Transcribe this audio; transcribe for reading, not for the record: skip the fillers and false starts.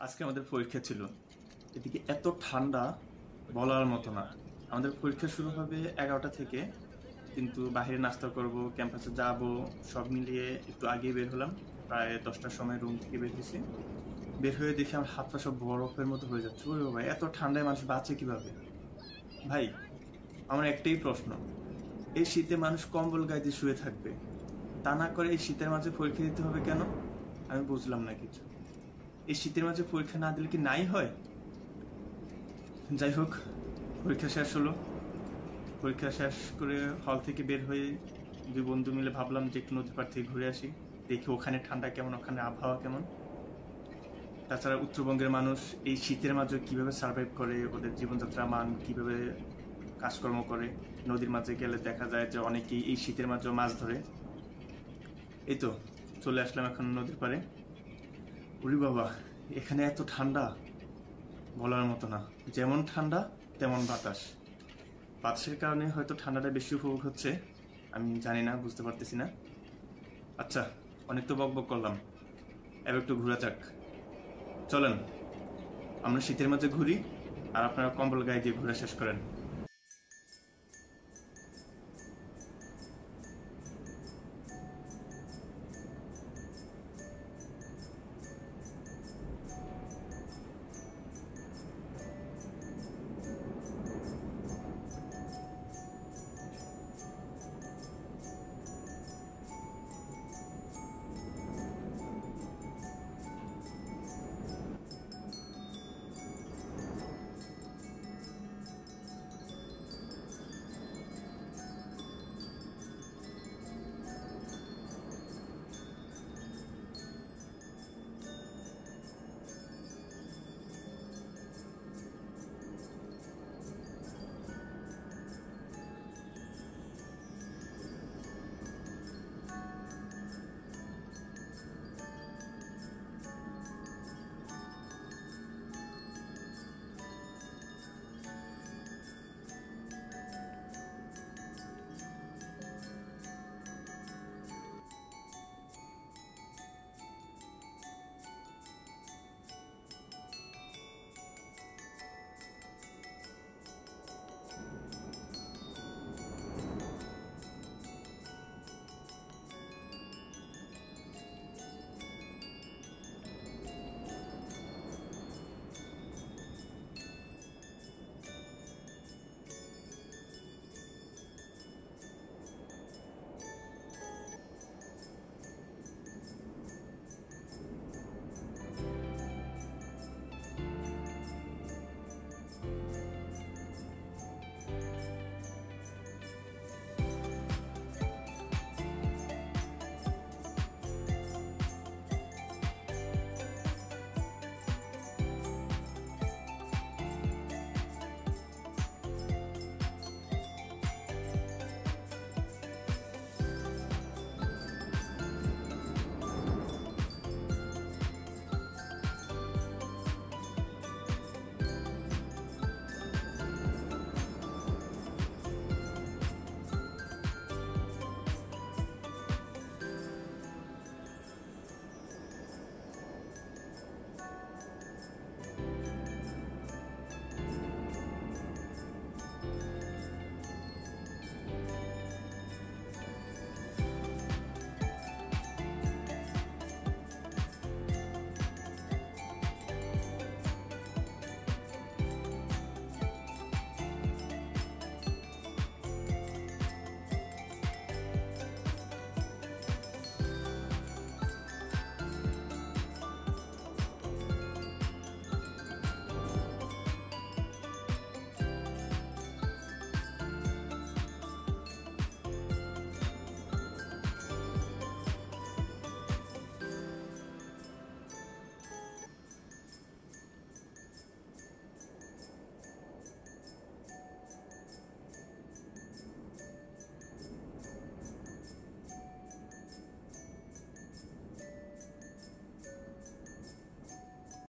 আজকে আমাদের পরীক্ষা ছিল। এদিকে এত ঠান্ডা, বলার মতো না। আমাদের পরীক্ষা শুরু হবে 11টা থেকে, কিন্তু বাইরে নাস্তা করব, ক্যাম্পাসে যাব, সব মিলিয়ে একটু আগেই বের হলাম। প্রায় 10টার সময় রুম থেকে বের হয়েছি। বের হয়ে দেখি আমার হাত পা সব বরফের মতো হয়ে যাচ্ছে। ওরে বাবা, এত ঠান্ডায় মানুষ বাঁচে কিভাবে? ভাই, আমার একটাই প্রশ্ন, এই শীতে মানুষ কম্বল গায়ে দিয়ে শুয়ে থাকবে, তা না করে এই শীতের মাঝে পরীক্ষা দিতে হবে কেন? আমি বুঝলাম না কিছু। এই শীতের মাঝে পরীক্ষা না দিলে কি নাই হয়? যাই হোক, পরীক্ষা শেষ হলো। পরীক্ষা শেষ করে হল থেকে বের হয়ে দুই বন্ধু মিলে ভাবলাম যে একটু নদীর পাড় থেকে ঘুরে আসি, দেখি ওখানে ঠান্ডা কেমন, ওখানে আবহাওয়া কেমন। তাছাড়া উত্তরবঙ্গের মানুষ এই শীতের মাঝে কিভাবে সার্ভাইভ করে, ওদের জীবনযাত্রা মান কিভাবে কাজকর্ম করে। নদীর মাঝে গেলে দেখা যায় যে অনেকেই এই শীতের মাঝেও মাছ ধরে। এই তো চলে আসলাম এখন নদীর পাড়ে। উরি বাবা, এখানে এত ঠান্ডা, বলার মতো না। যেমন ঠান্ডা তেমন বাতাস। বাতাসের কারণে হয়তো ঠান্ডাটা বেশি উপভোগ হচ্ছে, আমি জানি না, বুঝতে পারতেছি না। আচ্ছা, অনেক তো বকবক করলাম, এবার একটু ঘোরা যাক। চলেন আমরা শীতের মাঝে ঘুরি, আর আপনারা কম্বল গায়ে দিয়ে ঘোরা শেষ করেন।